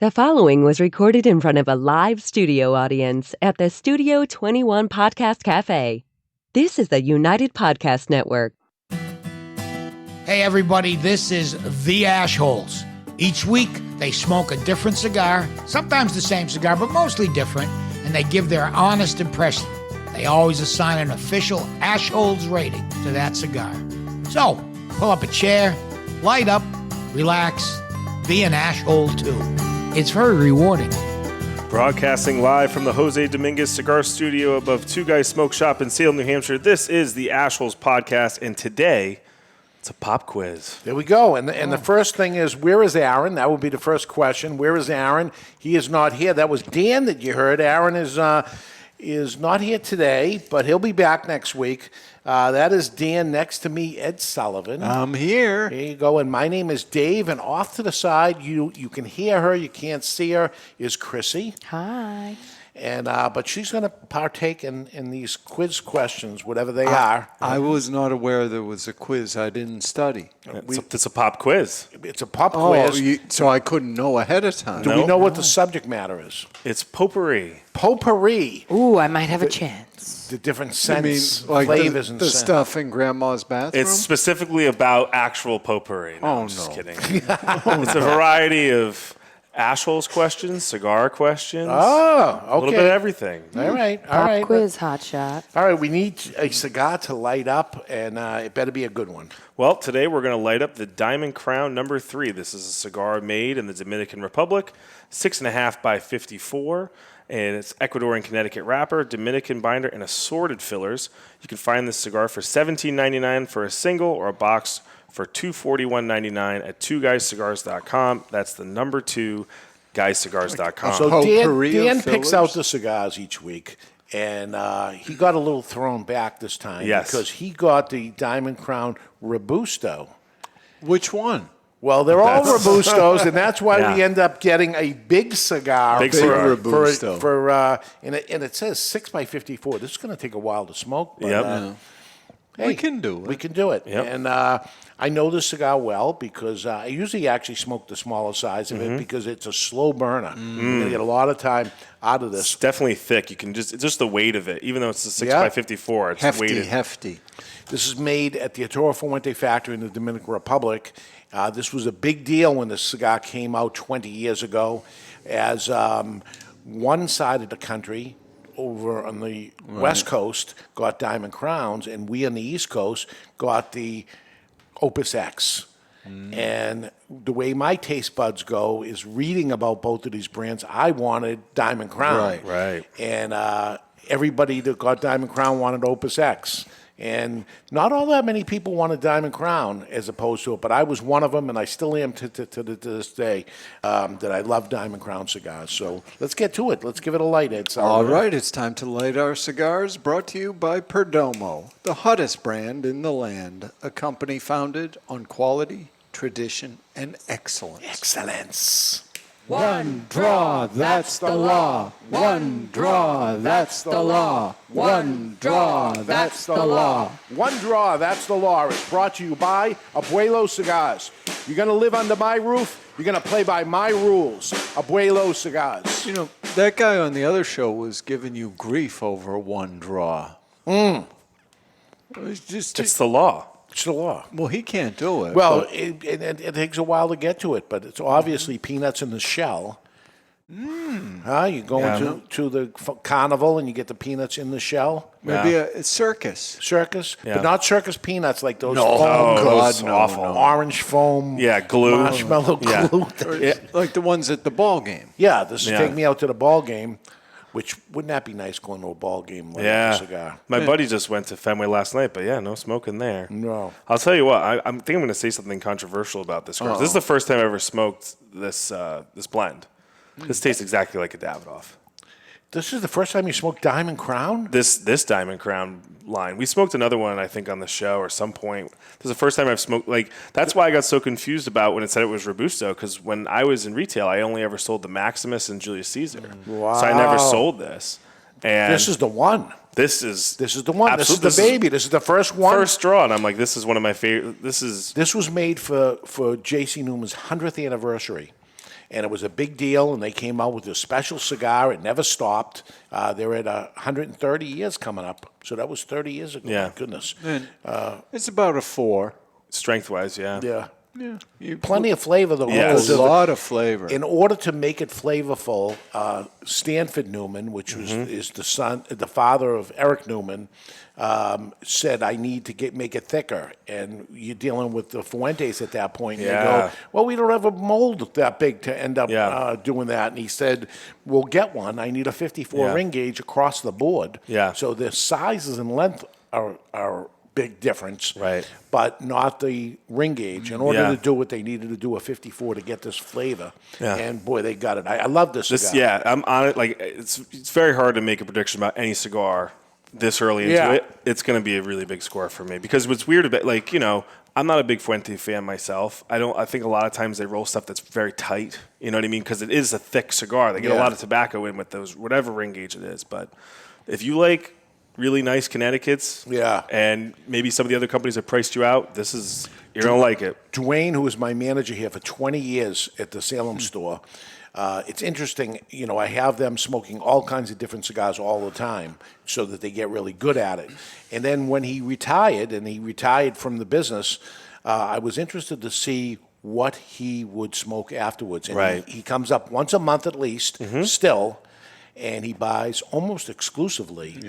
The following was recorded in front of a live studio audience at the Studio 21 Podcast Cafe. This is the United Podcast Network. Hey everybody, this is The Ashholes. Each week, they smoke a different cigar, sometimes the same cigar, but mostly different, and they give their honest impression. They always assign an official Ashholes rating to that cigar. So, pull up a chair, light up, relax, be an Ashhole too. It's very rewarding. Broadcasting live from the Jose Dominguez Cigar Studio above Two Guys Smoke Shop in Salem, New Hampshire. This is the Ashholes Podcast, and today it's a pop quiz. There we go. And the first thing is, where is Aaron? That would be the first question. Where is Aaron? He is not here. That was Dan that you heard. Aaron is not here today, but he'll be back next week. That is Dan. Next to me, Ed Sullivan. I'm here. There you go. And my name is Dave. And off to the side, you can hear her, you can't see her, is Chrissy. Hi. And but she's going to partake in these quiz questions, whatever they are. I was not aware there was a quiz. I didn't study. It's a pop quiz. It's a pop quiz. So I couldn't know ahead of time. Do we know what the subject matter is? It's potpourri. Potpourri. Ooh, I might have a chance. The different I mean, scents, like flavors, the and scents. stuff in Grandma's bathroom? It's specifically about actual potpourri. No, Oh, I'm just no. kidding. It's a variety of Ashholes questions, cigar questions. Oh, okay. A little bit of everything. All right, all Pop right. quiz, hot shot. All right, we need a cigar to light up, and it better be a good one. Well, today we're going to light up the Diamond Crown No. 3. This is a cigar made in the Dominican Republic, 6.5 by 54. And it's Ecuadorian Connecticut wrapper, Dominican binder, and assorted fillers. You can find this cigar for $17.99 for a single or a box for $241.99 at 2guyscigars.com. That's the number 2, guyscigars.com. So Potpourri Dan of picks fillers? out the cigars each week, and he got a little thrown back this time Yes. because he got the Diamond Crown Robusto. Which one? Well, they're all Robustos, and that's why Yeah. we end up getting a big cigar. Big cigar. Robusto. And it says 6 by 54. This is going to take a while to smoke. But, Yep. hey, We can do it. We can do it. Yep. And I know this cigar well because I usually actually smoke the smaller size of it because it's a slow burner. You're going to get a lot of time out of It's this. definitely thick. You can just the weight of it. Even though it's a 6 Yeah. by 54, it's weighted. Hefty. This is made at the Arturo Fuente factory in the Dominican Republic. This was a big deal when the cigar came out 20 years ago, as one side of the country over on the West Coast got Diamond Crowns, and we on the East Coast got the Opus X. And the way my taste buds go is reading about both of these brands. I wanted Diamond Crown. Right. And everybody that got Diamond Crown wanted Opus X. And not all that many people wanted Diamond Crown as opposed to it, but I was one of them, and I still am to this day, that I love Diamond Crown cigars. So let's get to it. Let's give it a light, Ed. All right, it's time to light our cigars, brought to you by Perdomo, the hottest brand in the land, a company founded on quality, tradition, and excellence. Excellence. One draw, that's the law. One draw, that's the law. One draw, that's the law. One draw, that's the law. It's brought to you by Abuelo Cigars. You're going to live under my roof. You're going to play by my rules. Abuelo Cigars. You know, that guy on the other show was giving you grief over one draw. It's It's the law. It's the law. well, he can't do it. Well, but- it takes a while to get to it, but it's obviously peanuts in the shell. You go to the carnival and you get the peanuts in the shell. maybe a circus. Circus, Yeah. but not circus peanuts like those No. foam, Oh, God, it's no, awful. no. orange foam, Yeah, glue. marshmallow Yeah. glue. Like the ones at the ball game. Yeah, this is Yeah. take me out to the ball game, which wouldn't that be nice going to a ball game like a cigar? My buddy just went to Fenway last night, but yeah, no smoking there. No. I'll tell you what, I think I'm going to say something controversial about this. This is the first time I ever smoked this blend. This tastes exactly like a Davidoff. This is the first time you smoked Diamond Crown? This Diamond Crown line. We smoked another one, I think, on the show or some point. This is the first time I've smoked. Like, that's why I got so confused about when it said it was Robusto, because when I was in retail, I only ever sold the Maximus and Julius Caesar. Wow. So I never sold this. And This is the one. This is the one. This is the baby. This is the first one. First draw, and I'm like, this is one of my favorite. This was made for J.C. Newman's 100th anniversary. and it was a big deal, and they came out with a special cigar. It never stopped. They're at 130 years coming up, so that was 30 years ago. Yeah. My goodness. And it's about a 4. Strength-wise, yeah. Yeah. Yeah. Plenty of flavor, though. Yes. A lot of flavor. In order to make it flavorful, Stanford Newman, which was is the father of Eric Newman, said, "I need to make it thicker." And you're dealing with the Fuentes at that point. And Yeah. they go, "Well, we don't have a mold that big to end up Yeah. doing that." And he said, "We'll get one. I need a 54 Yeah. ring gauge across the board." Yeah. So the sizes and length are big difference, Right. but not the ring gauge. In order Yeah. to do what they needed to do, a 54 to get this flavor. Yeah. And boy, they got it. I love this cigar. Yeah, I'm on it. Like it's very hard to make a prediction about any cigar this early into Yeah. it. It's going to be a really big score for me because what's weird about I'm not a big Fuente fan myself. I think a lot of times they roll stuff that's very tight. You know what I mean? Because it is a thick cigar. They get a Yeah. lot of tobacco in with those whatever ring gauge it is. But if you like really nice Connecticut's, Yeah. and maybe some of the other companies have priced you out, you're gonna like it. Dwayne, who was my manager here for 20 years at the Salem store, it's interesting. I have them smoking all kinds of different cigars all the time so that they get really good at it. And then when he retired from the business, I was interested to see what he would smoke afterwards. And Right. he comes up once a month at least, still, and he buys almost exclusively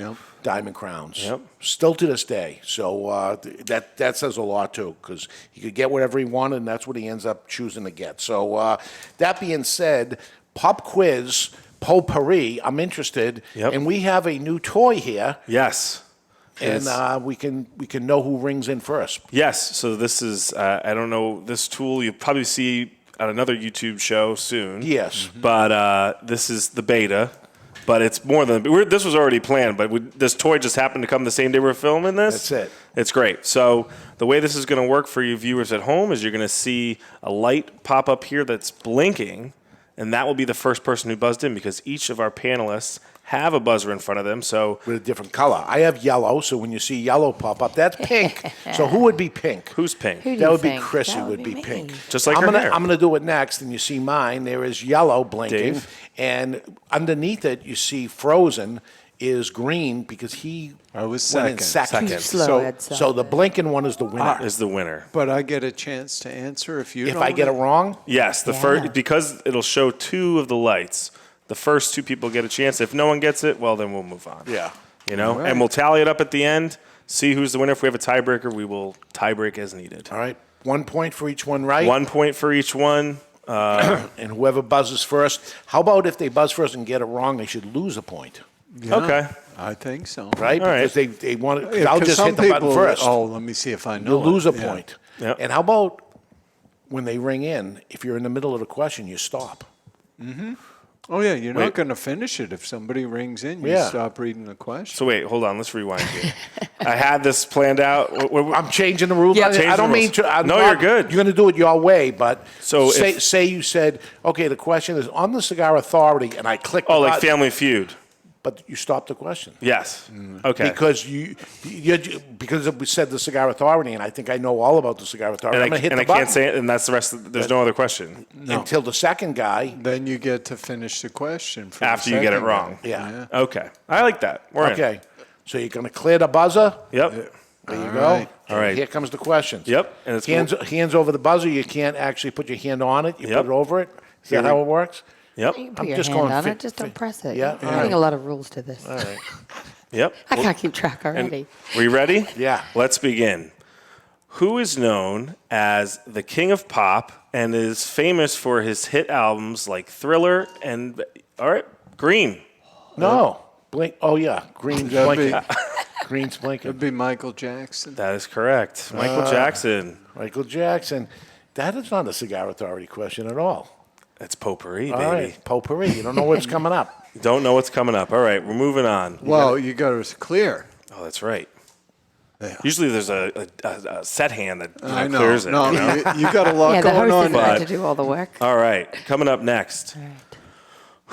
Diamond Crowns. Yep. Still to this day. So that says a lot, too, because he could get whatever he wanted, and that's what he ends up choosing to get. So that being said, pop quiz, potpourri, I'm interested. Yep. And we have a new toy here, Yes. and we can know who rings in first. Yes. So this is, I don't know, this tool you'll probably see on another YouTube show soon. Yes. But this is the beta. But it's more than, this was already planned, but this toy just happened to come the same day we're filming this. That's it. It's great. So the way this is going to work for you viewers at home is you're going to see a light pop up here that's blinking, and that will be the first person who buzzed in because each of our panelists have a buzzer in front of them. So With a different color. I have yellow, so when you see yellow pop up, that's pink. So who would be pink? who's pink? Who do That you would be think? Chrissy That would be me. pink. Just like I'm her gonna, hair. I'm going to do it next, and you see mine. There is yellow blinking, Dave. and underneath it you see frozen is green because he I was went in second. Too second. slow, Ed, So the blinking one is the winner. Is the winner. But I get a chance to answer if you If don't. I get it wrong, Yes, the Yeah. first, because it'll show two of the lights. The first two people get a chance. If no one gets it, well, then we'll move on. yeah. And right. we'll tally it up at the end, see who's the winner. If we have a tiebreaker, we will tiebreak as needed. All right, 1 point for each one right. 1 point for each one. And whoever buzzes first. How about if they buzz first and get it wrong, they should lose a point, Yeah, Okay. I think so. right? All right. Because they want it. 'Cause Yeah, I'll 'cause just some hit the button people- first. Oh, let me see if I know. You'll lose a it. Yeah. point. Yep. And how about when they ring in, if you're in the middle of the question, you stop. Oh, yeah, you're Wait. not going to finish it if somebody rings in. You Yeah. stop reading the question. So wait, hold on. Let's rewind here. I had this planned out. I'm changing the rules. Yeah, I change don't the mean rules. to. I'm No, not- you're good. You're going to do it your way, but So say you said, okay, the question is on the Cigar Authority, and I click. Oh, the like button, Family Feud. But you stopped the question. Yes. Okay. Because because we said the Cigar Authority, and I think I know all about the Cigar Authority. and I'm going to hit the I button can't say it, and that's the rest. There's no other question until the second guy. Then you get to finish the question for after the you get it second wrong. guy. Yeah. Okay. I like that. We're in. Okay, so you're going to clear the buzzer. Yep. There you go. right. All right. Here comes the questions. Yep. And it's Hands over the buzzer. You can't actually put your hand on it. You Yep. put it over it. Is that how it works? Yep. You can put I'm your just hand going on fit- it, just don't press it. Yeah, You're all adding right. a lot of rules to this. All right. Yep. I can't keep track already. We ready? Yeah. Let's begin. Who is known as the King of Pop and is famous for his hit albums like Thriller and all right, Green. No. Blink. Oh, yeah. Green's That'd be- blinking. Green's blinking. It'd be Michael Jackson. That is correct. Michael Jackson. Michael Jackson. That is not a Cigar Authority question at all. That's potpourri, All baby. right. Potpourri. You don't know what's coming up. Don't know what's coming up. All right, we're moving on. Well, you got to clear. Oh, that's right. Yeah. Usually there's a set hand that I know. clears it. No, you know? you got a lot Yeah, the going host on is there. there But- to do all the work. All right, coming up next. All right.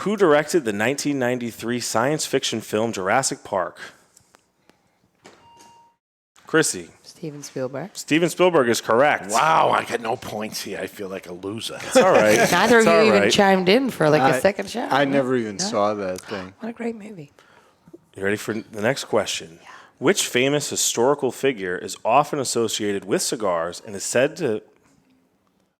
Who directed the 1993 science fiction film Jurassic Park? Chrissy. Steven Spielberg. Steven Spielberg is correct. Wow, I got no points here. I feel like a loser. It's all right. Neither of It's you all even right. chimed in for like a second shot. I never even saw that thing. What a great movie. You ready for the next question? Yeah. Which famous historical figure is often associated with cigars and is said to...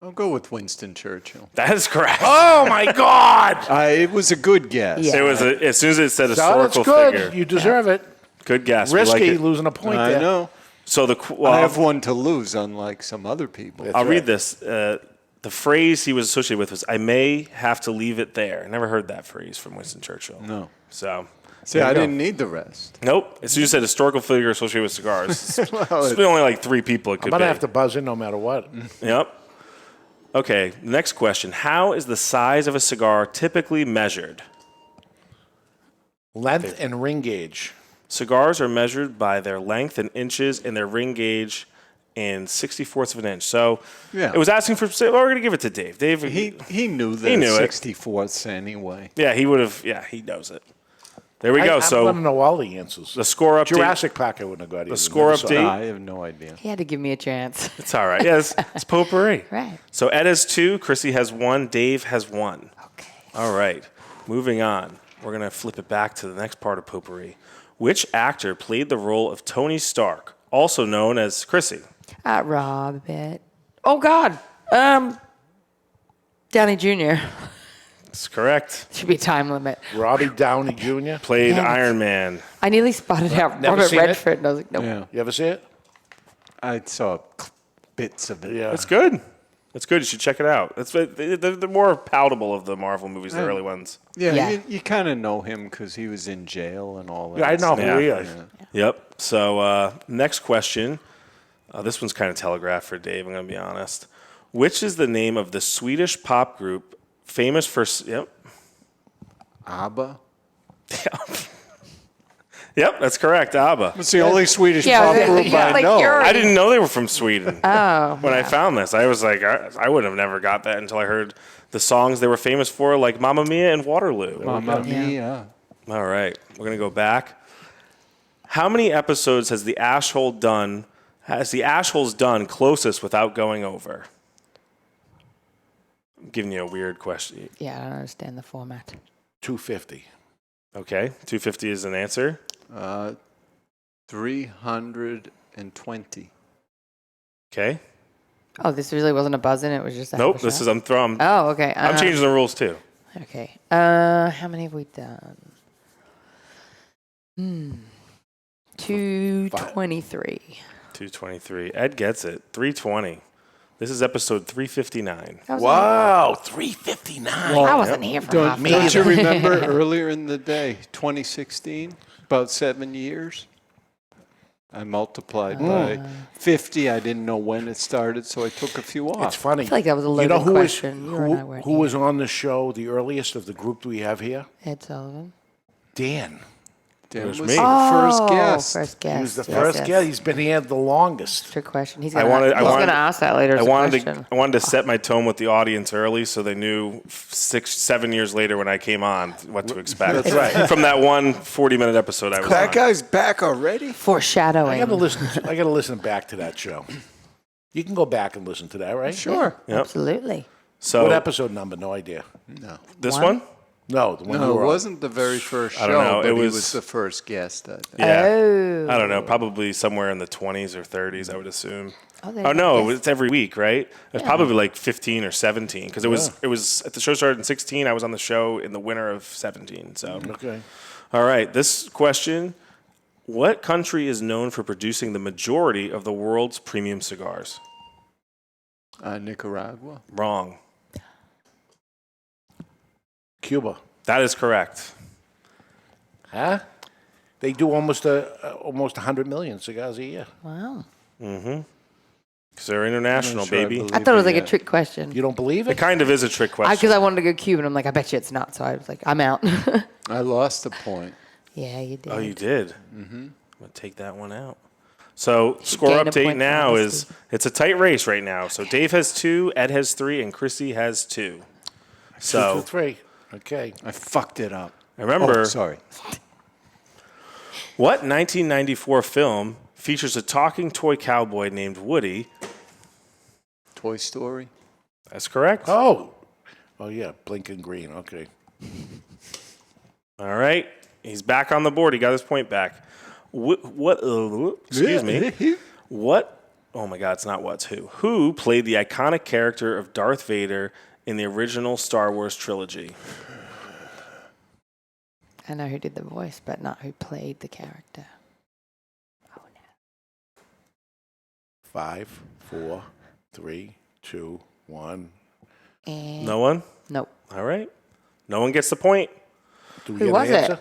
I'll go with Winston Churchill. That is correct. Oh, my God. It was a good guess. Yeah. It was as soon as it said So historical that's good. figure. You deserve it. Good guess. We Risky like it. losing a point I there. know. So I have one to lose, unlike some other people. I'll read this. The phrase he was associated with was, "I may have to leave it there." I never heard that phrase from Winston Churchill. No. So, See, there I you go. didn't need the rest. Nope. As soon as you said historical figure associated with cigars, it's only like 3 people it could I'm going be. to have to buzz in no matter what. Yep. Okay, next question. How is the size of a cigar typically measured? Length and ring gauge. Cigars are measured by their length in inches and their ring gauge in 64ths of an inch. So Yeah. it was asking for, well, we're going to give it to Dave. Dave, He knew the He knew it. 64ths anyway. yeah, he would have, yeah, he knows it. There we go. I So want to know all the answers. the score update. Jurassic Park I wouldn't have got either. The score Never saw update. it. I have no idea. He had to give me a chance. It's all right. Yeah, it's potpourri. Right. So Ed has 2, Chrissy has 1, Dave has 1. Okay. All right. Moving on. We're going to flip it back to the next part of potpourri. Which actor played the role of Tony Stark, also known as Chrissy? Robert. Oh, God. Downey Jr. That's correct. Should be a time limit. Robbie Downey Jr. Played Damn it. Iron Man. I nearly spotted out Never Robert seen it? Redford, and I was like, nope. Yeah. You ever see it? I saw bits of it. Yeah. That's good. That's good. You should check it out. They're more palatable of the Marvel movies, the early ones. Yeah, Yeah. you kind of know him because he was in jail and all that. Yeah, I know Yeah. who he is. Yep. So next question. This one's kind of telegraphed for Dave, I'm going to be honest. Which is the name of the Swedish pop group famous for... Yep. ABBA? Yep, that's correct. ABBA. It's the only Swedish Yeah, pop yeah, group yeah, I like know. you're- I didn't know they were from Sweden. Oh. When I found this, I was like, I would have never got that until I heard the songs they were famous for, like Mamma Mia and Waterloo. Mamma Yeah. Mia. All right, we're gonna go back. How many episodes has the Ashhole done? Has the Ashholes done closest without going over? I'm giving you a weird question. Yeah, I don't understand the format. 250. Okay, 250 is an answer. 320. Okay. Oh, this really wasn't a buzz in. It was just a Nope. half a This shot? is I'm throwing. Oh, okay. I'm changing the rules too. Okay. How many have we done? 223. 223. Ed gets it. 320. This is episode 359. Wow, 359. I wasn't here for half Don't that. you remember earlier in the day, 2016, about 7 years? I multiplied by 50. I didn't know when it started, so I took a few off. It's funny. I feel like that was a You loaded know who question. You and I who, weren't who was on the show the earliest of the group we have here? Ed Sullivan. Dan. Dan was me. the Oh, first guest. First guest. He was the yes, first yes. guy. He's been here the longest. Trick question. He's I gonna, wanted- I he's wanted- gonna ask that later. As I a wanted question. to set my tone with the audience early so they knew 6-7 years later when I came on what to expect. That's right. From that one 40-minute episode I was That on. guy's back already? Foreshadowing. I gotta listen back to that show. You can go back and listen to that, right? Sure. Yep. Absolutely. So What episode number? No idea. No. this One? one? No, the one you No, were it on. wasn't the very first show, I don't know. but It he was- was the first guest. I think. Yeah. Oh. I don't know. Probably somewhere in the 20s or 30s, I would assume. Oh, there you Oh go. no, Yes. it's every week, right? It's probably like 15 or 17 because it was the show started in 16. I was on the show in the winter of 17. So Okay. all right, this question: what country is known for producing the majority of the world's premium cigars? Nicaragua. Wrong. Cuba. That is correct. Huh? They do almost 100 million cigars a year. Wow. Because they're international, I'm not sure I baby. believe I thought it was like yet. a trick question. You don't believe It it? kind of is a trick question. Because I wanted to go Cuban. I'm like, I bet you it's not. So I was like, I'm out. I lost a point. Yeah, you did. Oh, you did? Mm-hmm. I'm going to take that one out. So, score gain a update point for now is honesty. it's a tight race right now. So, Dave has 2, Ed has 3, and Chrissy has 2. 2 So, 3. Okay. I fucked it up. remember, Oh, sorry. what 1994 film features a talking toy cowboy named Woody. Toy Story. That's correct. Oh yeah, blinking green. Okay. All right. He's back on the board. He got his point back. Excuse me. What? Oh my God, it's not what's who. Who played the iconic character of Darth Vader in the original Star Wars trilogy? I know who did the voice, but not who played the character. Oh, no. 5, 4, 3, 2, 1. No one? Nope. All right. No one gets the point. Do we Who get was an it? answer?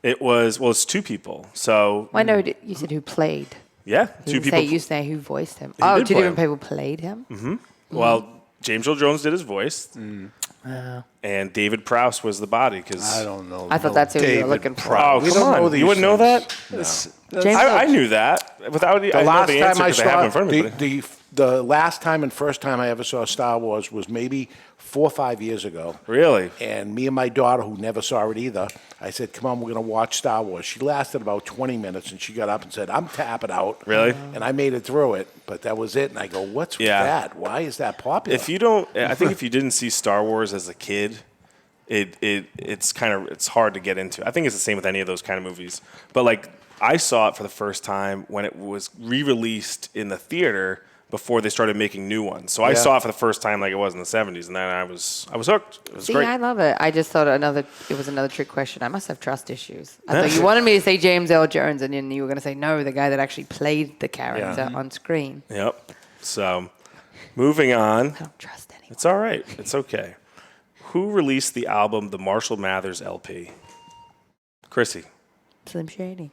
It was, well, it's two people. So, Well, I know you said who played. yeah, You two didn't people. say, you say who voiced him. He Oh, did two play different him. people played him? Well, James Earl Jones did his voice, and David Prowse was the body. I don't know. I thought that's who you were David looking for. Oh, We come don't know on. these You wouldn't know that? That's James I Earl- knew that. Without The I know last the time answer I 'cause I have it saw in front of me. the last time and first time I ever saw Star Wars was maybe 4 or 5 years ago. Really? And me and my daughter, who never saw it either, I said, "Come on, we're going to watch Star Wars." She lasted about 20 minutes, and she got up and said, "I'm tapping out." Really? And I made it through it, but that was it. And I go, "What's with Yeah. that? Why is that popular?" If you don't, I think if you didn't see Star Wars as a kid, it's hard to get into. I think it's the same with any of those kind of movies. But like I saw it for the first time when it was re-released in the theater before they started making new ones. So I saw it for the first time like it was in the 70s, and then I was hooked. It was See, great. I love it. I just thought it was another trick question. I must have trust issues. I thought you wanted me to say James Earl Jones, and then you were going to say no, the guy that actually played the character on screen. Yep. So moving on. I don't trust anyone. It's all right. It's okay. Who released the album The Marshall Mathers LP? Chrissy. Slim Shady.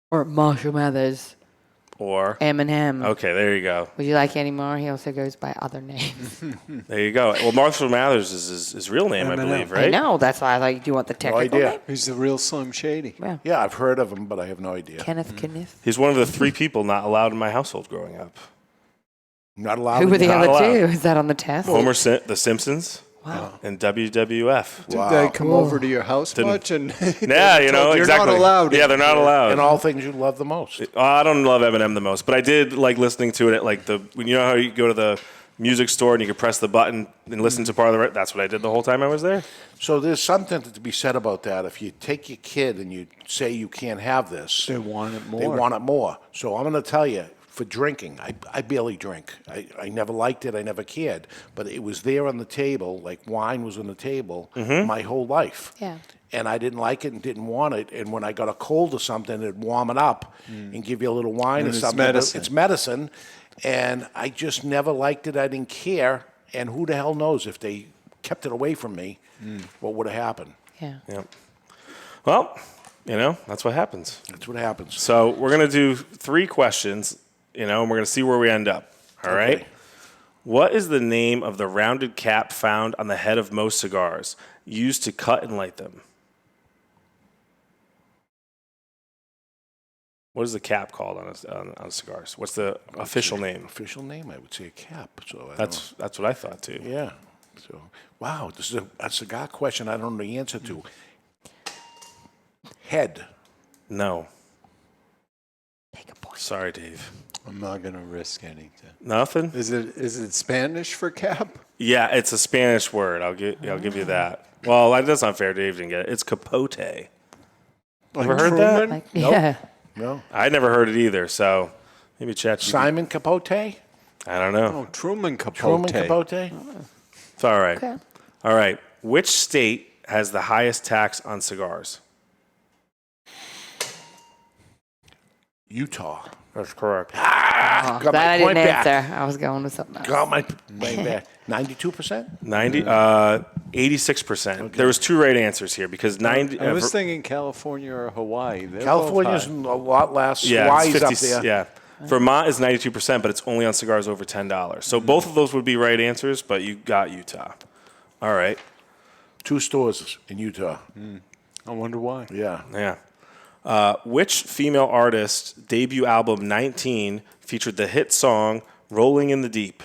Or Marshall Mathers. Or Eminem. okay, there you go. Would you like any more? He also goes by other names. There you go. Well, Marshall Mathers is his real name, I Eminem. believe, I right? know. That's why I like. Do you want the technical idea. name? He's the real Slim Shady. Yeah. yeah, I've heard of him, but I have no idea. Kenneth Kenneth. He's one of the 3 people not allowed in my household growing up. Not allowed. Who were the not other allowed. two? Is that on the test? The Simpsons, Wow. and WWF. Did Wow. they come over to your house much? And Yeah, you know, you're exactly. not allowed. Yeah, they're not allowed. And all things you love the most. I don't love Eminem the most, but I did like listening to it at like when you know how you go to the music store and you can press the button and listen to part of the that's what I did the whole time I was there. So there's something to be said about that. If you take your kid and you say you can't have this, They want it more. They want it more. So I'm going to tell you, for drinking, I barely drink. I never liked it. I never cared. But it was there on the table, like wine was on the table my whole life. Yeah. And I didn't like it and didn't want it. And when I got a cold or something, it'd warm it up and give you a little wine And or it's something. medicine. It's medicine. And I just never liked it. I didn't care. And who the hell knows if they kept it away from me, what would have happened? Yeah. Yeah. Well, you know, that's what happens. That's what happens. So we're going to do 3 questions, you know, and we're going to see where we end up. All right? Okay. What is the name of the rounded cap found on the head of most cigars used to cut and light them? What is the cap called on cigars? What's the official name? Official name, I would say a cap. So I That's what I thought too. Yeah. So, wow, this is a cigar question I don't know the answer to. Head. No. Take a point. Sorry, Dave. I'm not going to risk anything. Nothing? Is it Spanish for cap? Yeah, it's a Spanish word. I'll give you that. Well, that's not fair. Dave didn't get it. It's capote. Ever heard that? Truman? Like, yeah. No. I never heard it either. So maybe chat. Simon Capote? I don't know. Oh, Truman Capote. Truman Capote? It's all right. Okay. All right. Which state has the highest tax on cigars? Utah. That's correct. Got That my I didn't point back. answer. I was going with something else. Got my point back. 92%? 86%. There was 2 right answers here because 90. I was thinking California or Hawaii. They're California's both a lot less. yeah, Hawaii's it's up 50, there. yeah. Vermont is 92%, but it's only on cigars over $10. So both of those would be right answers, but you got Utah. All right. 2 stores in Utah. high. I wonder why. Yeah. Yeah. Which female artist debut album 19 featured the hit song "Rolling in the Deep"?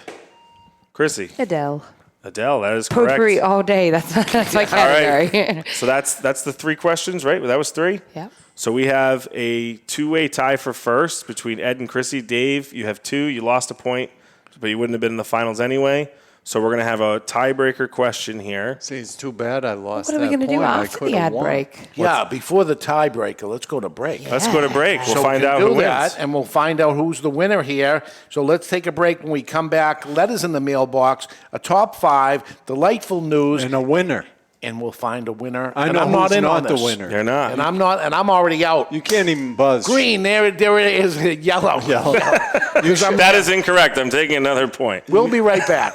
Chrissy. Adele. Adele, that is correct. Potpourri all day. That's my category. All right. So that's the 3 questions, right? That was 3? Yeah. So we have a 2-way tie for first between Ed and Chrissy. Dave, you have 2. You lost a point, but you wouldn't have been in the finals anyway. So we're going to have a tiebreaker question here. See, it's too bad I lost. What are we going to do after the ad break? Yeah, before the tiebreaker, let's go to break. Yeah. Let's go to break. We'll So find we out can who do that, wins. and we'll find out who's the winner here. So let's take a break. When we come back, letters in the mailbox, a top 5, delightful news, And a winner. and we'll find a winner. I And know I'm not who's in on not the this. winner. You're not. And I'm not, and I'm already out. You can't even buzz. Green, there it is, yellow. That is incorrect. I'm taking another point. We'll be right back.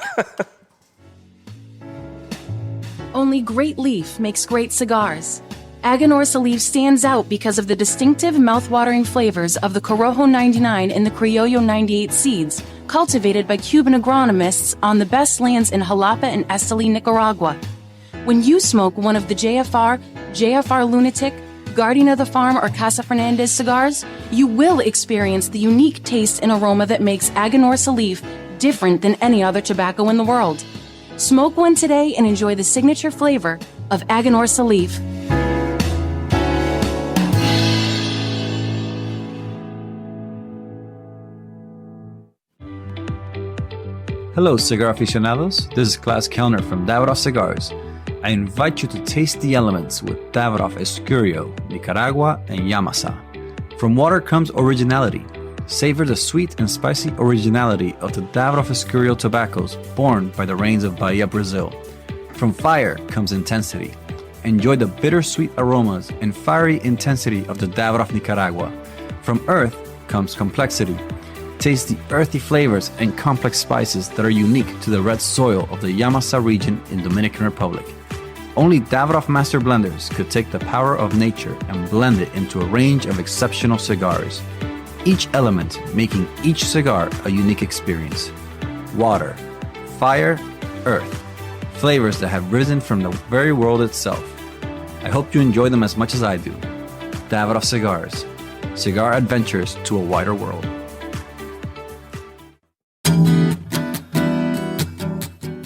Only Great Leaf makes great cigars. Aganorsa Leaf stands out because of the distinctive mouth-watering flavors of the Corojo 99 and the Criollo 98 seeds, cultivated by Cuban agronomists on the best lands in Jalapa and Esteli, Nicaragua. When you smoke one of the JFR Lunatic, Guardian of the Farm, or Casa Fernandez cigars, you will experience the unique taste and aroma that makes Aganorsa Leaf different than any other tobacco in the world. Smoke one today and enjoy the signature flavor of Aganorsa Leaf. Hello, cigar aficionados. This is Klaus Kellner from Davidoff Cigars. I invite you to taste the elements with Davidoff Escurio, Nicaragua, and Yamasa. From water comes originality. Savor the sweet and spicy originality of the Davidoff Escurio tobaccos born by the rains of Bahia, Brazil. From fire comes intensity. Enjoy the bittersweet aromas and fiery intensity of the Davidoff Nicaragua. From earth comes complexity. Taste the earthy flavors and complex spices that are unique to the red soil of the Yamasa region in Dominican Republic. Only Davidoff Master Blenders could take the power of nature and blend it into a range of exceptional cigars. Each element making each cigar a unique experience. Water, fire, earth. Flavors that have risen from the very world itself. I hope you enjoy them as much as I do. Davidoff Cigars. Cigar adventures to a wider world.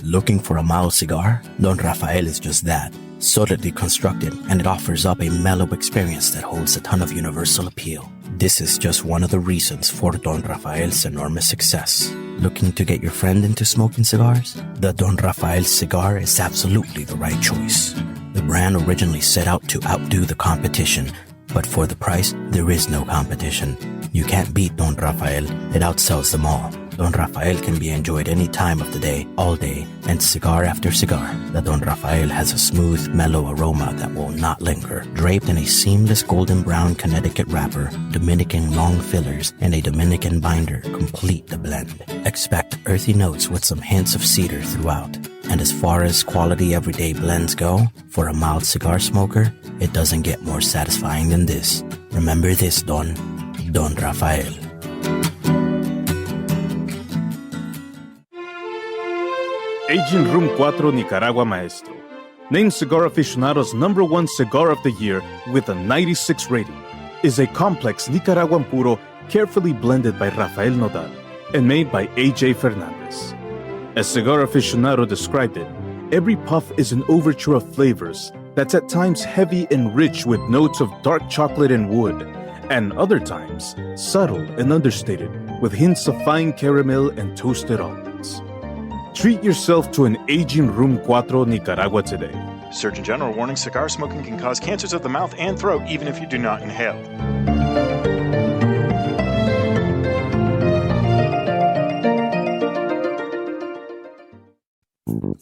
Looking for a mild cigar? Don Rafael is just that. Solidly constructed, and it offers up a mellow experience that holds a ton of universal appeal. This is just one of the reasons for Don Rafael's enormous success. Looking to get your friend into smoking cigars? The Don Rafael cigar is absolutely the right choice. The brand originally set out to outdo the competition, but for the price, there is no competition. You can't beat Don Rafael, it outsells them all. Don Rafael can be enjoyed any time of the day, all day, and cigar after cigar. The Don Rafael has a smooth, mellow aroma that will not linger. Draped in a seamless golden brown Connecticut wrapper, Dominican long fillers, and a Dominican binder complete the blend. Expect earthy notes with some hints of cedar throughout. And as far as quality everyday blends go, for a mild cigar smoker, it doesn't get more satisfying than this. Remember this, Don Rafael. Aging Room 4 Nicaragua Maestro. Named Cigar Aficionado's #1 cigar of the year with a 96 rating, is a complex Nicaraguan puro carefully blended by Rafael Nodal and made by A.J. Fernandez. As Cigar Aficionado described it, every puff is an overture of flavors that's at times heavy and rich with notes of dark chocolate and wood, and other times subtle and understated with hints of fine caramel and toasted almonds. Treat yourself to an Aging Room 4 Nicaragua today. Surgeon General warning: cigar smoking can cause cancers of the mouth and throat even if you do not inhale.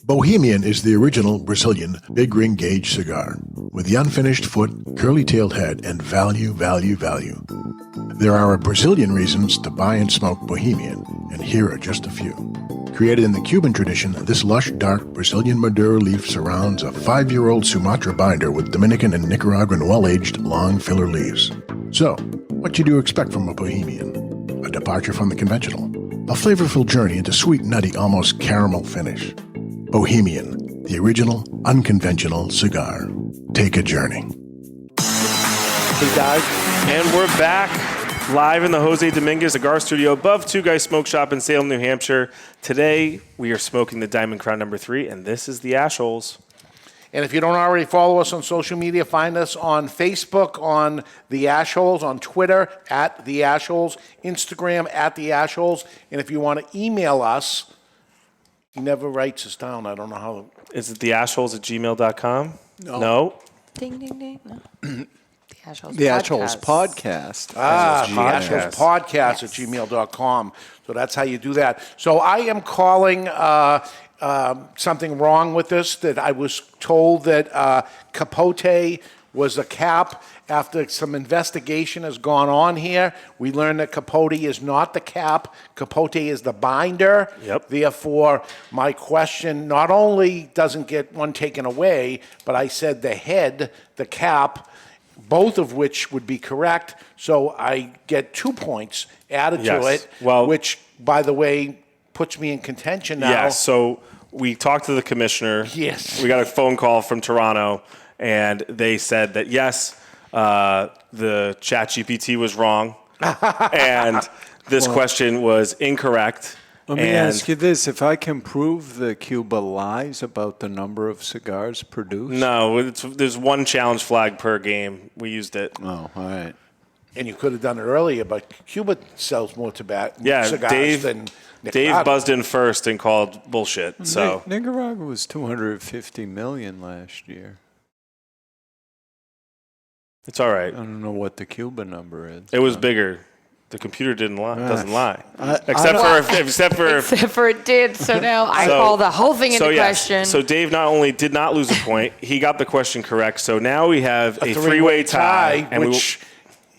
Bohemian is the original Brazilian big ring gauge cigar with the unfinished foot, curly-tailed head, and value. There are Brazilian reasons to buy and smoke Bohemian, and here are just a few. Created in the Cuban tradition, this lush, dark Brazilian Maduro leaf surrounds a 5-year-old Sumatra binder with Dominican and Nicaraguan well-aged long filler leaves. So, what do you expect from a Bohemian? A departure from the conventional. A flavorful journey into sweet, nutty, almost caramel finish. Bohemian, the original, unconventional cigar. Take a journey. Hey, guys. And we're back. Live in the Jose Dominguez Cigar Studio above Two Guys Smoke Shop in Salem, New Hampshire. Today, we are smoking the Diamond Crown No. 3, and this is the Ash Holes. And if you don't already follow us on social media, find us on Facebook, on The Ash Holes, on Twitter, at The Ash Holes, Instagram, at The Ash Holes. And if you want to email us, he never writes us down. I don't know how. Is it theashholes@gmail.com? No. Ding, ding, ding. No. The Ash Holes Podcast. The Ash Holes Podcast at gmail.com. So that's how you do that. So I am calling something wrong with this, that I was told that Capote was a cap. After some investigation has gone on here, we learned that Capote is not the cap. Capote is the binder. Yep. Therefore, my question not only doesn't get one taken away, but I said the head, the cap, both of which would be correct. So I get 2 points added to it, which, by the way, puts me in contention now. Yeah, so we talked to the commissioner. Yes. We got a phone call from Toronto, and they said that, yes, the ChatGPT was wrong, and this question was incorrect. Let me ask you this. If I can prove that Cuba lies about the number of cigars produced? No, there's one challenge flag per game. We used it. Oh, all right. And you could have done it earlier, but Cuba sells more tobacco Dave cigars than Nicaragua. buzzed in first and called bullshit. So Nicaragua was $250 million last year. It's all right. I don't know what the Cuba number is. It was bigger. The computer doesn't lie. Except for it did. So now I call the whole thing into question. So Dave not only did not lose a point, he got the question correct. So now we have a three-way tie, and which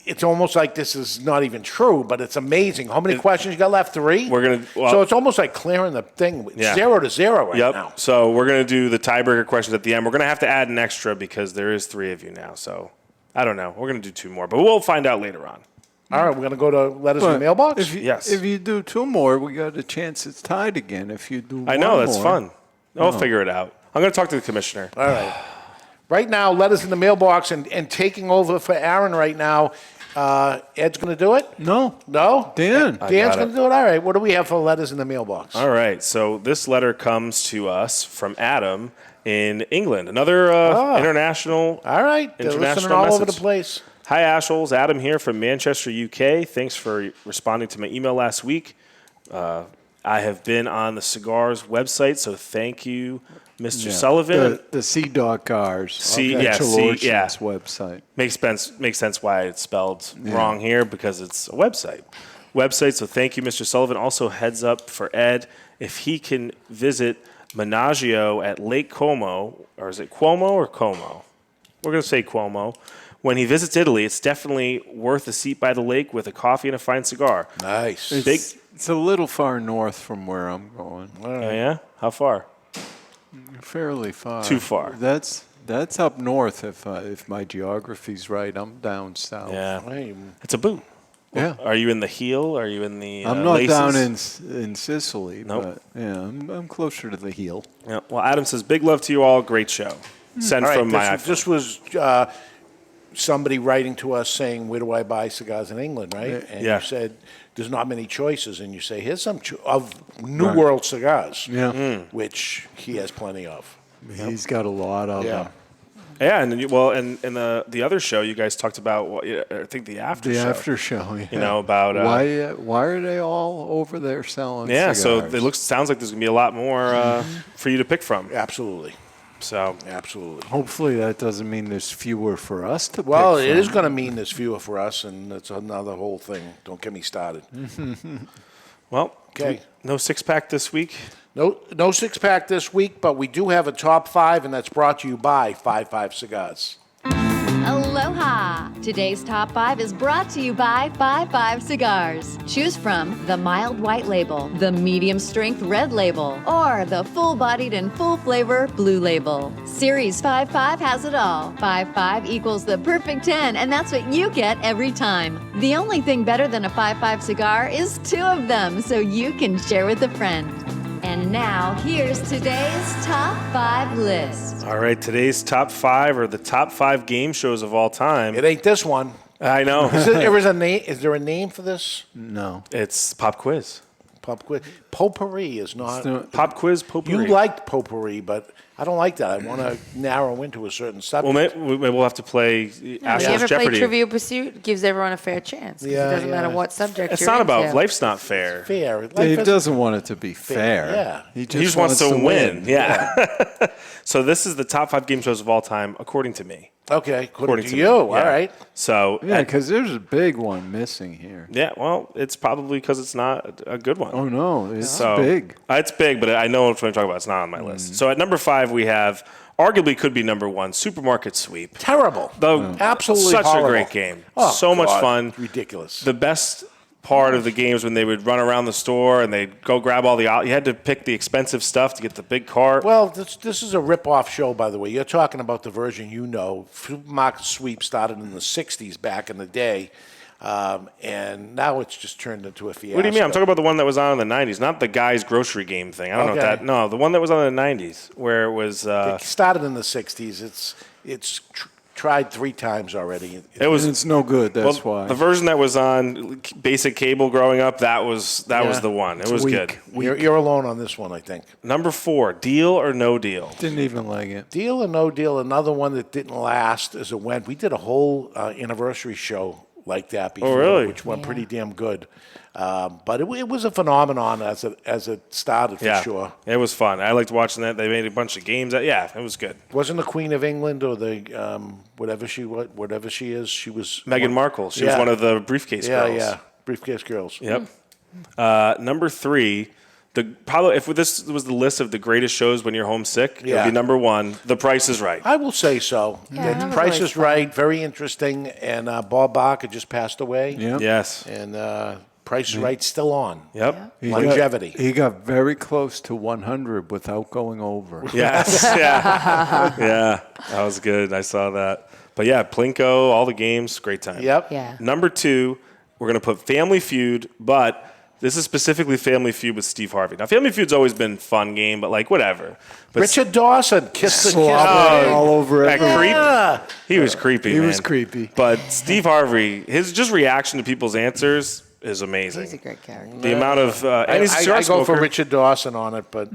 it's almost like this is not even true, but it's amazing. How many questions you got left? 3? So it's almost like clearing the thing. 0-0 right now. So we're going to do the tiebreaker questions at the end. We're going to have to add an extra because there is 3 of you now. So I don't know. We're going to do 2 more, but we'll find out later on. All right, we're going to go to letters in the mailbox? Yes. If you do 2 more, we got a chance it's tied again. If you do I know, that's fun. I'll figure it out. I'm going to talk to the commissioner. All right. Right now, letters in the mailbox, and taking over for Aaron right now, Ed's going to do it? No. No? Dan. Dan's going to do it? All right. What do we have for letters in the mailbox? All right. So this letter comes to us from Adam in England. Another international All right. They're listening all over the place. Hi, Ashholes. Adam here from Manchester, UK. Thanks for responding to my email last week. I have been on the Cigars website, so thank you, Mr. Sullivan. The Cigars. Website. Makes sense why it's spelled wrong here, because it's a website. So thank you, Mr. Sullivan. Also, heads up for Ed, if he can visit Menagio at Lake Como, or is it Cuomo or Como? We're going to say Cuomo. When he visits Italy, it's definitely worth a seat by the lake with a coffee and a fine cigar. Nice. It's a little far north from where I'm going. Oh, yeah? How far? Fairly far. Too far. That's up north if my geography's right. I'm down south. Yeah. It's a boot. Yeah. Are you in the heel? Are you in the I'm not laces? down in Sicily, Nope. but I'm closer to the heel. Yeah. Well, Adam says, big love to you all. Great show. Send All right, from my iPhone. This was somebody writing to us saying, where do I buy cigars in England, right? And you said, there's not many choices. And you say, here's some of New World cigars, which he has plenty of. He's got a lot of them. Yeah, and then the other show you guys talked about, I think the after show. The after show, yeah. You know, about why are they all over there selling cigars? So it sounds like there's going to be a lot more for you to pick from. Absolutely. So absolutely. Hopefully that doesn't mean there's fewer for us to pick Well, from. it is going to mean there's fewer for us, and it's another whole thing. Don't get me started. Well, okay. No 6-pack this week? No 6-pack this week, but we do have a top 5, and that's brought to you by 55 Cigars. Aloha! Today's Top 5 is brought to you by 55 Cigars. Choose from the mild white label, the medium strength red label, or the full-bodied and full-flavor blue label. Series 55 has it all. 55 equals the perfect 10, and that's what you get every time. The only thing better than a 55 cigar is 2 of them, so you can share with a friend. And now, here's today's Top 5 list. All right, today's Top 5 are the top 5 game shows of all time. It ain't this one. I know. Is there a name for this? No. It's pop quiz. Pop quiz. Potpourri is not. Pop quiz potpourri. You liked potpourri, but I don't like that. I want to narrow into a certain subject. Well, maybe we'll have to play Ash You Holes ever Jeopardy. play Trivial Pursuit? Gives everyone a fair chance. 'Cause it doesn't matter what subject It's you're not about into. life's not fair. Fair. He doesn't want it to be fair. Yeah. He He just wants to win. Yeah. So this is the top 5 game shows of all time, according to me. Okay, according to me. you. All Yeah. right. So Yeah, because there's a big one missing here. yeah, well, it's probably because it's not a good one. Oh, no. It's So, big. It's big, but I know what I'm talking about. It's not on my list. So at number 5, we have arguably could be number 1, Supermarket Sweep. Terrible. Absolutely Such horrible. a great game. Oh, so much God. fun. Ridiculous. The best part of the games when they would run around the store and they'd go grab all the. You had to pick the expensive stuff to get the big cart. Well, this is a rip-off show, by the way. You're talking about the version you know. Supermarket Sweep started in the 60s back in the day, and now it's just turned into a fiasco. What do you mean? I'm talking about the one that was on in the 90s, not the guy's grocery game thing. I don't know what that. No, the one that was on in the 90s where it was. It started in the 60s. It's tried 3 times already. It's no good. That's why. The version that was on basic cable growing up, that was the one. It was good. You're alone on this one, I think. Number 4, Deal or No Deal. Didn't even like it. Deal or No Deal, another one that didn't last as it went. We did a whole anniversary show like that before, really? which went pretty damn good. But it was a phenomenon as it started for sure. It was fun. I liked watching that. They made a bunch of games. Yeah, it was good. Wasn't the Queen of England or the whatever she is? She was Meghan Markle. She was one of the briefcase girls. Yeah, briefcase girls. Yep. Number 3. If this was the list of the greatest shows when you're homesick, it would be number 1. The Price is Right. I will say so. Yeah, The Price is Right, very interesting, and Bob Barker just passed away. Yeah. Yes. And Price is Right still on. Yep. Longevity. He got very close to 100 without going over. Yes. Yeah. Yeah. That was good. I saw that. But yeah, Plinko, all the games, great time. Yep. Yeah. Number 2, we're going to put Family Feud, but this is specifically Family Feud with Steve Harvey. Now, Family Feud's always been a fun game, but like whatever. But Richard Dawson, Kiss the Slobbering Kiss. all over that it. creep. He was creepy, He man. was creepy. But Steve Harvey, his just reaction to people's answers is amazing. He's a great character. The amount of and he's a cigar I go for smoker. Richard Dawson on it, but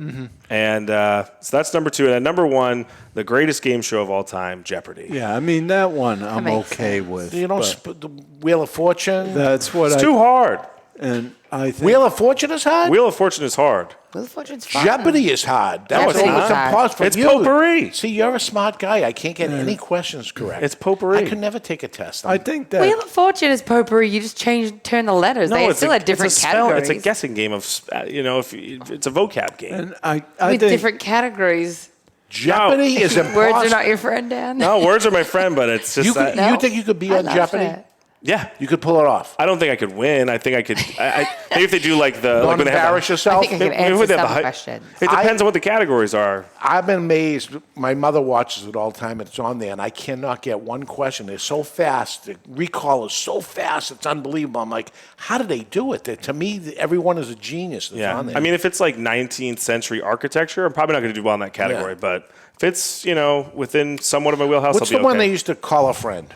And so that's number 2. And at number 1, the greatest game show of all time, Jeopardy. Yeah, I mean, that one I'm makes okay with. you don't but the Wheel of Fortune. that's what It's too hard. And I think Wheel of Fortune is hard. Wheel of Fortune is hard. Wheel of Fortune's fun. Jeopardy is hard. That was Jeopardy's almost hard. impossible. It's You- potpourri. See, you're a smart guy. I can't get any questions correct. It's potpourri. I could never take a test. I think that Wheel of Fortune is potpourri. You just turn the letters. They still had different categories. It's a guessing game of, it's a vocab game. and I with think different categories. Jeopardy is impossible. Words are not your friend, Dan. No, words are my friend, but it's just You, could, that. you think you could be I on love Jeopardy? it. Yeah. You could pull it off. I don't think I could win. I think I could. Maybe if they do like the. Don't like when they have embarrass the, yourself. I think I could maybe answer when they have some the questions. It depends on what the categories are. I've been amazed. My mother watches it all the time. It's on there, and I cannot get one question. They're so fast. The recall is so fast. It's unbelievable. I'm like, how do they do it? To me, everyone is a genius that's Yeah. on there. I mean, if it's like 19th century archarichture, I'm probably not going to do well in that category. Yeah. But if it's, within somewhat of my wheelhouse, what's I'll the be one okay. they used to call a friend?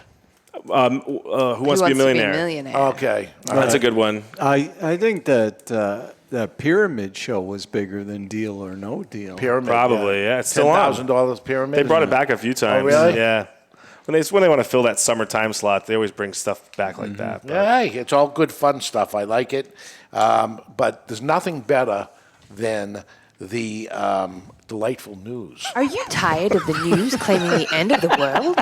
Who wants to be a millionaire? Okay. That's a good one. I think that that pyramid show was bigger than Deal or No Deal. Pyramid. Probably, yeah. It's still on. $10,000 pyramid. They brought it back a few times. Oh, really? Yeah. When they want to fill that summer time slot, they always bring stuff back like that. But Yeah, hey, it's all good fun stuff. I like it. But there's nothing better than the delightful news. Are you tired of the news claiming the end of the world?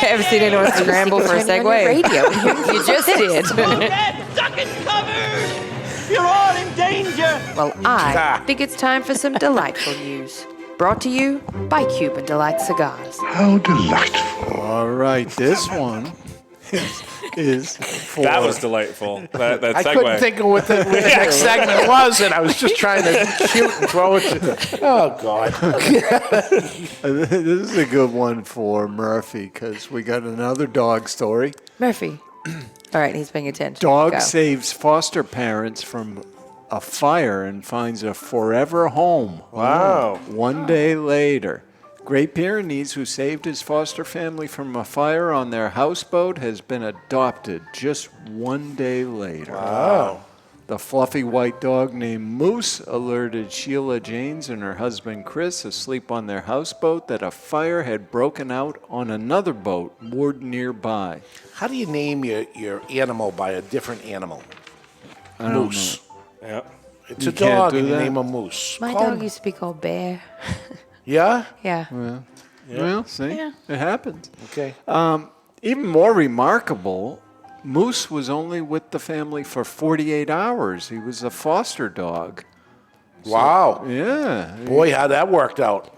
Ever seen anyone scramble for a segue? Radio. You just did. Duck and cover! You're all in danger! Well, I think it's time for some delightful news. Brought to you by Cuban Delight Cigars. How delightful. All right, this one is for... that was delightful. That I segue. couldn't think of what the next segment was, and I was just trying to shoot and throw it. Oh, God. This is a good one for Murphy because we got another dog story. Murphy. All right, he's paying attention. Dog Go. saves foster parents from a fire and finds a forever home. Wow. One day later. Great Pyrenees, who saved his foster family from a fire on their houseboat, has been adopted just one day later. Wow. The fluffy white dog named Moose alerted Sheila Janes and her husband Chris, asleep on their houseboat, that a fire had broken out on another boat moored nearby. How do you name your animal by a different animal? I don't Moose. know. Yep. It's You a can't dog do and you that? name a moose. My dog used to be called Bear. Yeah? Yeah. Well, see, Yeah. it happens. Okay. Even more remarkable, Moose was only with the family for 48 hours. He was a foster dog. Wow. Yeah. Boy, how that worked out.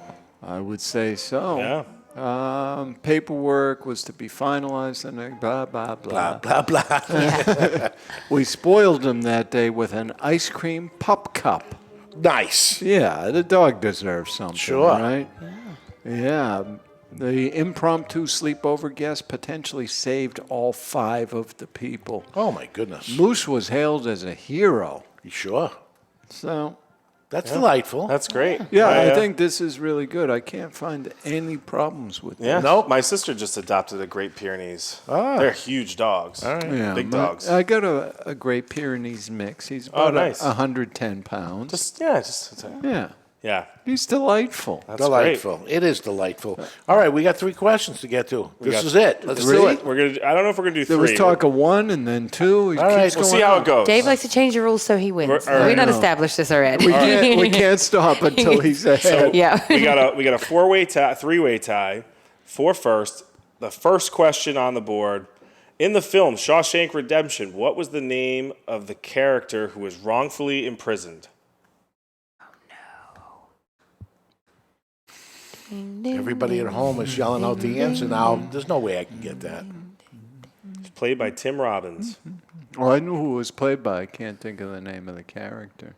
I would say so. Yeah. Paperwork was to be finalized and then blah, blah, blah. Blah, blah, blah. We spoiled him that day with an ice cream pup cup. Nice. Yeah, the dog deserves something, Sure. right? Yeah. The impromptu sleepover guest potentially saved all 5 of the people. Oh, my goodness. Moose was hailed as a hero. You sure? So, That's delightful. That's great. yeah, I think this is really good. I can't find any problems with Yeah. this. Nope. My sister just adopted a Great Pyrenees. Ah. They're huge dogs. All right. Yeah, Big my- dogs. I got a Great Pyrenees mix. He's about nice. 110 pounds. Yeah. Yeah, he's delightful. That's Delightful. It is delightful. All right, we got 3 questions to get to. This got is it. Let's three? do it. We're gonna. I don't know if we're gonna do 3. There was talk of 1 and then 2. He All right, keeps We'll going see how up. it goes. Dave likes to change the rules so he wins. All right. We don't I know. establish this already. We can't stop until he's ahead. Yeah. we got a 4-way tie, 3-way tie for first. The first question on the board. In the film Shawshank Redemption, what was the name of the character who was wrongfully imprisoned? Everybody at home is yelling out the answer now. There's no way I can get that. It's played by Tim Robbins. Well, I knew who it was played by. I can't think of the name of the character.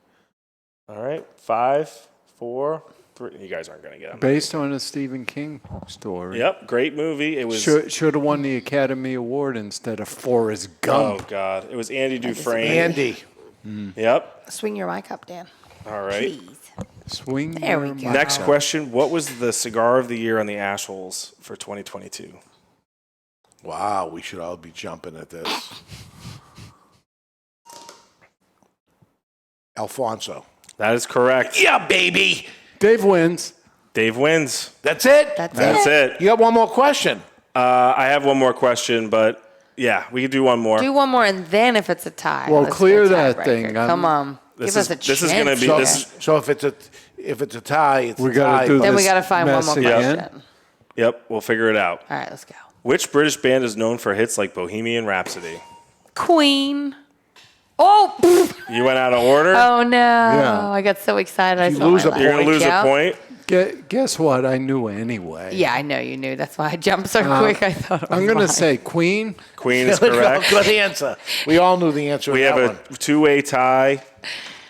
All right, 5, 4, 3. You guys aren't gonna get them. Based on a Stephen King story. Yep, great movie. It was. Should have won the Academy Award instead of Forrest Oh Gump. God, it was Andy Dufresne. Andy. Yep. Swing your mic up, Dan. All right. Please. Swing. There we your go. mic Next up. question: what was the cigar of the year on the Ashholes for 2022? Wow, we should all be jumping at this. Alfonso. That is correct. Yeah, baby. Dave wins. Dave wins. That's it? That's it. You got one more question? I have one more question, but yeah, we can do one more. Do one more, and then if it's a tie, Well, let's clear go that tiebreaker. thing. Come on. This Give is- us a this is chance. gonna be- So, this- so if it's a tie, it's We a got tie. to do Then we this got to find one mess more again. question. Yep, we'll figure it out. All right, let's go. Which British band is known for hits like Bohemian Rhapsody? Queen. Oh, pfft. You went out of order. Oh no! Yeah. I got so excited. I You saw lose my a last You're gonna lose Yep. a point. Guess what? I knew anyway. Yeah, I know you knew. That's why I jumped so quick. I thought. I'm going to say Queen. Queen is There we go. correct. Good answer. We all knew the answer. We to have that a one. 2-way tie.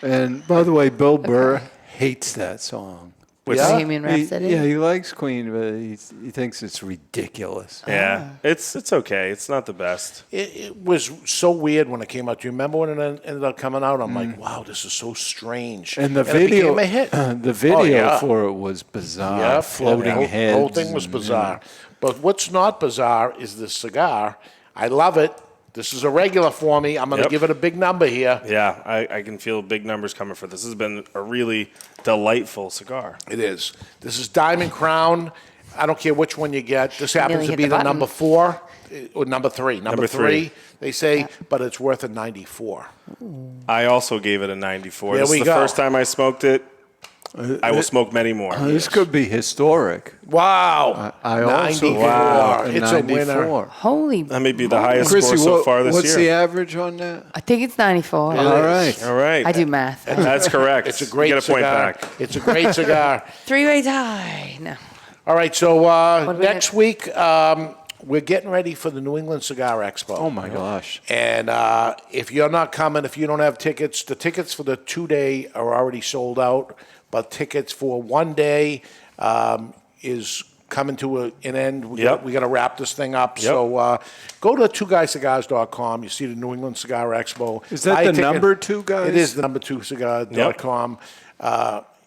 And by the way, Bill Burr hates that song. Which Bohemian He- Rhapsody. yeah, he likes Queen, but he thinks it's ridiculous. Yeah, it's okay. It's not the best. It was so weird when it came out. Do you remember when it ended up coming out? I'm like, wow, this is so strange. And the it video, became a hit. the video Oh, yeah. for it was bizarre. Yeah, Floating the heads. whole thing was and- bizarre. But what's not bizarre is the cigar. I love it. This is a regular for me. I'm going to Yep. give it a big number here. Yeah, I can feel big numbers coming for this. This has been a really delightful cigar. It is. This is Diamond Crown. I don't care which one you get. This happens Nearly to hit be the the button. number 4 or number 3. Number three. 3, they say, but it's worth a 94. I also gave it a 94. There This we is the go. first time I smoked it. I will smoke many more. This could be historic. Wow. I also 94. Wow. It's a winner. Holy. That may be the highest Chrissy, score so far this what's year. the average on that? I think it's 94. All right. All right. I do math. That's correct. It's a great You get a point cigar. back. It's a great cigar. 3-way tie. No. All right, so do we next week we're getting ready for the New England Cigar Expo. Oh, my gosh. And if you're not coming, if you don't have tickets, the tickets for the 2-day are already sold out, but tickets for 1 day is coming to an end. We got to wrap this thing up. Yep. So go to twoguyscigars.com. You see the New England Cigar Expo. Is that Buy a the ticket. number 2 guys? It is the number 2cigar.com.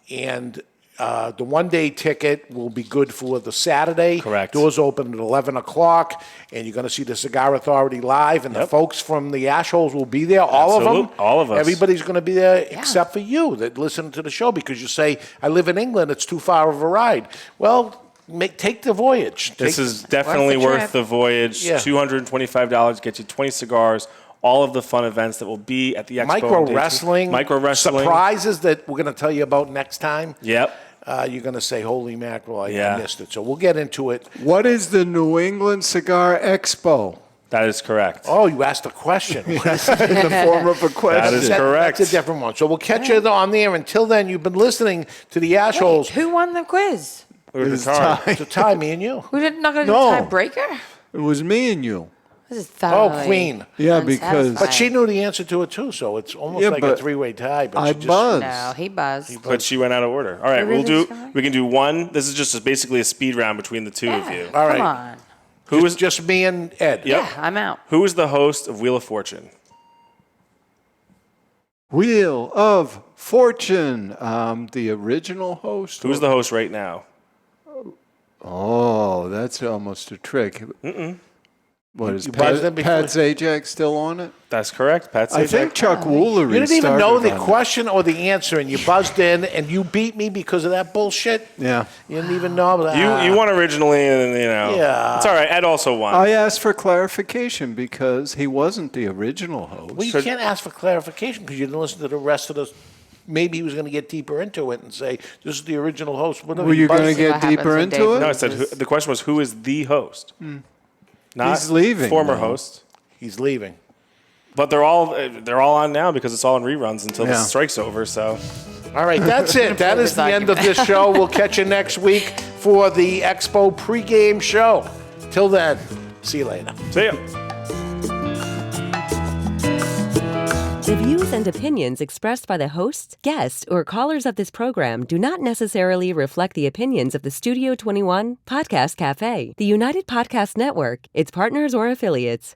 And The one-day ticket will be good for the Saturday. Correct. Doors open at 11 o'clock, and you're going to see the Cigar Authority live, and the folks from the Ashholes will be there, all of them. All of us. Everybody's going to be there except for you that listen to the show because you say, I live in England, it's too far of a ride. Well, take the voyage. This is definitely worth the voyage. Yeah. $225 gets you 20 cigars. All of the fun events that will be at the expo. Micro wrestling. Surprises that we're going to tell you about next time. Yep. You're going to say, holy mackerel, I missed it. So we'll get into it. What is the New England Cigar Expo? That is correct. Oh, you asked a question. In the form of a question. That is correct. That's a different one. So we'll catch you on there. Until then, you've been listening to the Ashholes. Who won the quiz? It's a tie, me and you. We're not going to do a tiebreaker? It was me and you. This is thoroughly Queen. Yeah, because... But she knew the answer to it, too, so it's almost like a three-way tie. But I buzzed. No, he buzzed. But she went out of order. All right, we can do one. This is just basically a speed round between the two of you. All right. Come on. Who is just me and Ed? Yep. Yeah, I'm out. Who is the host of Wheel of Fortune? Wheel of Fortune. The original host. Who's the host right now? Oh, that's almost a trick. What is buzzed them before? Pat Zajac still on it? That's correct. Pat Zajac. I think Chuck Woolery You didn't even know the started on question or the answer, and you buzzed in, and you beat me because of that bullshit. it. Yeah. You didn't even know that. You won originally, and Yeah. it's all right. Ed also won. I asked for clarification because he wasn't the original host. Well, you can't ask for clarification because you didn't listen to the rest of the. Maybe he was going to get deeper into it and say, "This is the original host." Were you going to get deeper into it? No, I said the question was who is the host. Not He's leaving. former though. host. He's leaving. But they're all on now because it's all in reruns until the Yeah. strike's over. So, All right, that's it. That is the end of this show. We'll catch you next week for the Expo pregame show. Till then, see you later. see ya. The views and opinions expressed by the hosts, guests, or callers of this program do not necessarily reflect the opinions of the Studio 21 Podcast Cafe, the United Podcast Network, its partners, or affiliates.